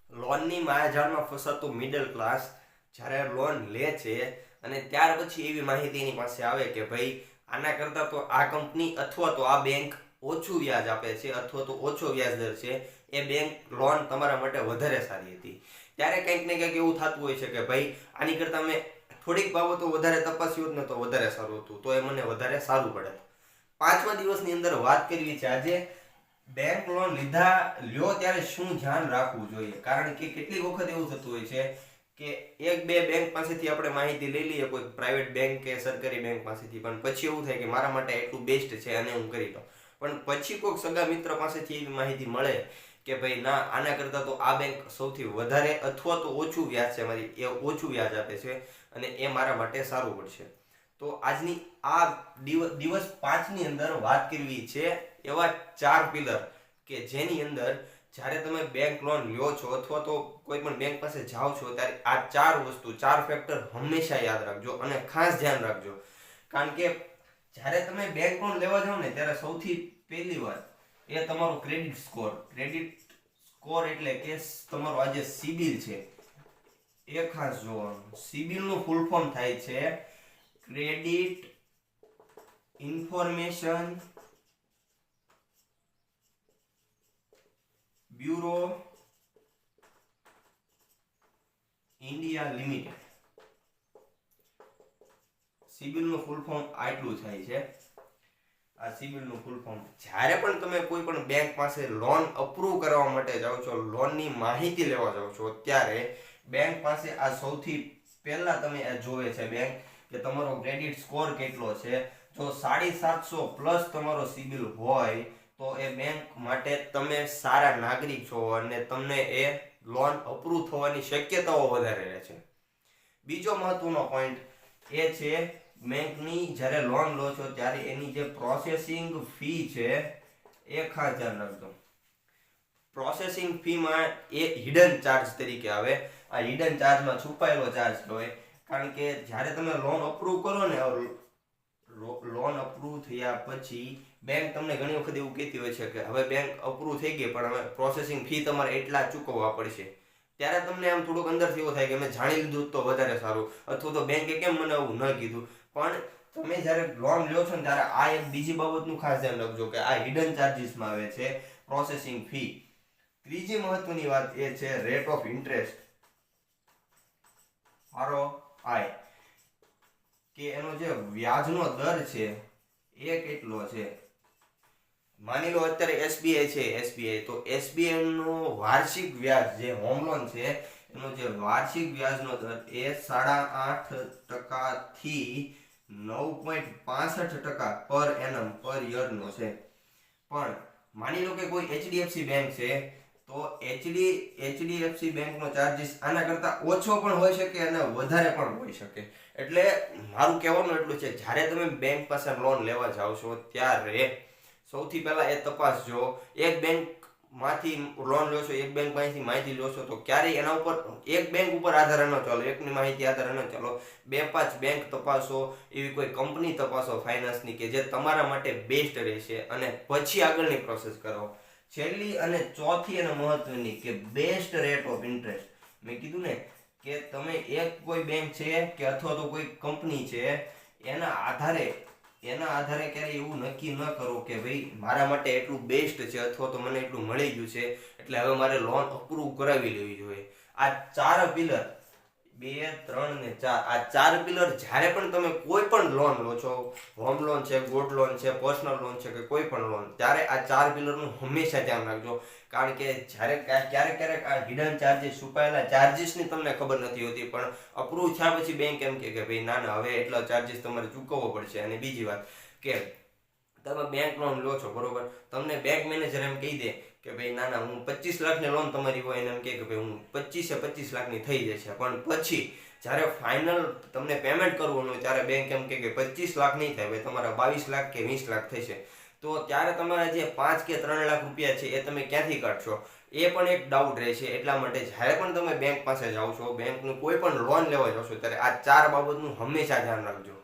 લોનની માયાજાળમાં ફસાતું middle class જ્યારે loan લે છે અને ત્યાર પછી એવી માહિતી એની પાસે આવે કે ભાઈ આના કરતાં તો આ કંપની અથવા તો આ બેંક ઓછું વ્યાજ આપે છે અથવા તો ઓછો વ્યાજ દર છે, એ બેંક લોન તમારા માટે વધારે સારી હતી, ત્યારે કંઈક ને કંઈક એવું થતું હોય છે કે ભાઈ આની કરતાં મેં થોડીક બાબતો વધારે તપાસ્યું હોત ને તો વધારે સારું હતું, તો એ મને વધારે સારું પડે. 5મા દિવસની અંદર વાત કરવી છે આજે બેંક લોન લ્યો ત્યારે શું ધ્યાન રાખવું જોઈએ. કારણ કે કેટલીક વખત એવું થતું હોય છે કે એક બે બેંક પાસેથી આપણે માહિતી લઈ લઈએ, કોઈ પ્રાઇવેટ બેંક કે સરકારી બેંક પાસેથી, પણ પછી એવું થાય કે મારા માટે એટલું બેસ્ટ છે અને હું કરી લઉં, પણ પછી કોઈક સગા મિત્ર પાસેથી એવી માહિતી મળે કે ભાઈ ના, આના કરતાં તો આ બેંક સૌથી વધારે અથવા તો ઓછું વ્યાજ છે, મારી એ ઓછું વ્યાજ આપે છે અને એ મારા માટે સારું પડશે. તો આજની આ દિવસ 5ની અંદર વાત કરવી છે એવા 4 પિલર કે જેની અંદર જ્યારે તમે બેંક લોન લ્યો છો અથવા તો કોઈ પણ બેંક પાસે જાઓ છો ત્યારે આ 4 વસ્તુ 4 ફેક્ટર હંમેશા યાદ રાખજો અને ખાસ ધ્યાન રાખજો. કારણ કે જ્યારે તમે બેંક લોન લેવા જાઓ ને ત્યારે સૌથી પહેલી વાત એ તમારો ક્રેડિટ સ્કોર. ક્રેડિટ સ્કોર એટલે કે તમારો આ જે સિબિલ છે એ ખાસ જોવાનું. સિબિલ નું ફૂલ ફોર્મ થાય છે credit information bureau India limited. CIBIL નું ફૂલ ફોર્મ આટલું થાય છે. આ સિબિલ નું ફૂલ ફોર્મ. જ્યારે પણ તમે કોઈ પણ બેંક પાસે લોન અપ્રૂવ કરવા માટે જાઓ છો, લોનની માહિતી લેવા જાઓ છો, ત્યારે બેંક પાસે આ સૌથી પહેલા તમે આ જોવે છે બેંક કે તમારો ક્રેડિટ સ્કોર કેટલો છે. જો 750 પ્લસ તમારો સિબિલ હોય તો એ બેંક માટે તમે સારા નાગરિક છો અને તમને એ લોન અપ્રૂવ થવાની શક્યતાઓ વધારે રહે છે. બીજો મહત્વનો પોઈન્ટ એ છે બેંકની જ્યારે લોન લો છો ત્યારે એની જે પ્રોસેસિંગ ફી છે એ ખાસ ધ્યાન રાખજો. પ્રોસેસિંગ ફીમાં એ હિડન ચાર્જ તરીકે આવે. આ હિડન ચાર્જમાં છુપાયેલો ચાર્જ કહેવાય. કારણ કે જ્યારે તમે લોન અપ્રૂવ કરો ને, લોન અપ્રૂવ થયા પછી બેંક તમને ઘણી વખત એવું કહેતી હોય છે કે હવે બેંક અપ્રૂવ થઈ ગઈ પણ હવે પ્રોસેસિંગ ફી તમારે એટલા ચૂકવવા પડશે. ત્યારે તમને આમ થોડુંક અંદરથી એવું થાય કે મેં જાણી લીધું તો વધારે સારું, અથવા તો બેંકે કેમ મને આવું ન કીધું. પણ તમે જ્યારે લોન લ્યો છો ને ત્યારે આ એક બીજી બાબતનું ખાસ ધ્યાન રાખજો કે આ હિડન ચાર્જીસમાં આવે છે પ્રોસેસિંગ ફી. ત્રીજી મહત્વની વાત એ છે રેટ ઓફ ઇન્ટરેસ્ટ, ROI, કે એનો જે વ્યાજનો દર છે એ કેટલો છે. માની લો અત્યારે SBI છે, SBI તો SBI નો વાર્ષિક વ્યાજ જે હોમ લોન છે એનો જે વાર્ષિક વ્યાજનો દર એ 8.5% થી 9.65% પર એનમ પર યર નો છે. પણ માની લો કે કોઈ HDFC બેંક છે તો HDFC બેંકનો ચાર્જીસ આના કરતાં ઓછો પણ હોઈ શકે અને વધારે પણ હોઈ શકે. એટલે મારું કહેવાનું એટલું છે, જ્યારે તમે બેંક પાસે લોન લેવા જાઓ છો ત્યારે સૌથી પહેલા એ તપાસજો. એક બેંક માંથી લોન લો છો, એક બેંક માંથી માહિતી લો છો તો ક્યારેય એના ઉપર એક બેંક ઉપર આધાર ન ચાલો, એકની માહિતી આધાર ન ચાલો. 2-5 બેંક તપાસો, એવી કોઈ કંપની તપાસો ફાઇનાન્સની કે જે તમારા માટે બેસ્ટ રહેશે અને પછી આગળની પ્રોસેસ કરો. છેલ્લી અને ચોથી અને મહત્વની કે બેસ્ટ રેટ ઓફ ઇન્ટરેસ્ટ. મેં કીધું ને કે તમે એક કોઈ બેંક છે કે અથવા તો કોઈ કંપની છે એના આધારે ક્યારે એવું નક્કી ન કરો કે ભાઈ મારા માટે એટલું બેસ્ટ છે અથવા તો મને એટલું મળી ગયું છે એટલે હવે મારે લોન અપ્રૂવ કરાવી લેવી જોઈએ. આ 4 પિલર 2, 3 ને 4, આ 4 પિલર જ્યારે પણ તમે કોઈ પણ લોન લો છો, હોમ લોન છે, ગોલ્ડ લોન છે, પર્સનલ લોન છે કે કોઈ પણ લોન, ત્યારે આ 4 પિલરનું હંમેશા ધ્યાન રાખજો. કારણ કે જ્યારે ક્યારેક આ હિડન ચાર્જીસ, છુપાયેલા ચાર્જીસની તમને ખબર નથી હોતી, પણ અપ્રૂવ થયા પછી બેંક એમ કે ભાઈ ના હવે એટલા ચાર્જીસ તમારે ચૂકવવો પડશે. અને બીજી વાત કે તમે બેંક લોન લો છો બરોબર, તમને બેંક મેનેજર એમ કહી દે કે ભાઈ ના હું 25 લાખની લોન તમારી હોય એને એમ કે ભાઈ હું 25 લાખની થઈ જશે, પણ પછી જ્યારે ફાઇનલ તમને પેમેન્ટ કરવાનું હોય ત્યારે બેંક એમ કે 25 લાખ નહીં થાય, ભાઈ તમારા 22 લાખ કે 20 લાખ થશે. તો ત્યારે તમારા જે 5 કે 3 લાખ રૂપિયા છે એ તમે ક્યાંથી કાઢશો, એ પણ એક ડાઉટ રહે છે. એટલા માટે જ્યારે પણ તમે બેંક પાસે જાઓ છો, બેંકનું કોઈ પણ લોન લેવા જાઓ છો ત્યારે આ 4 બાબતનું હંમેશા ધ્યાન રાખજો.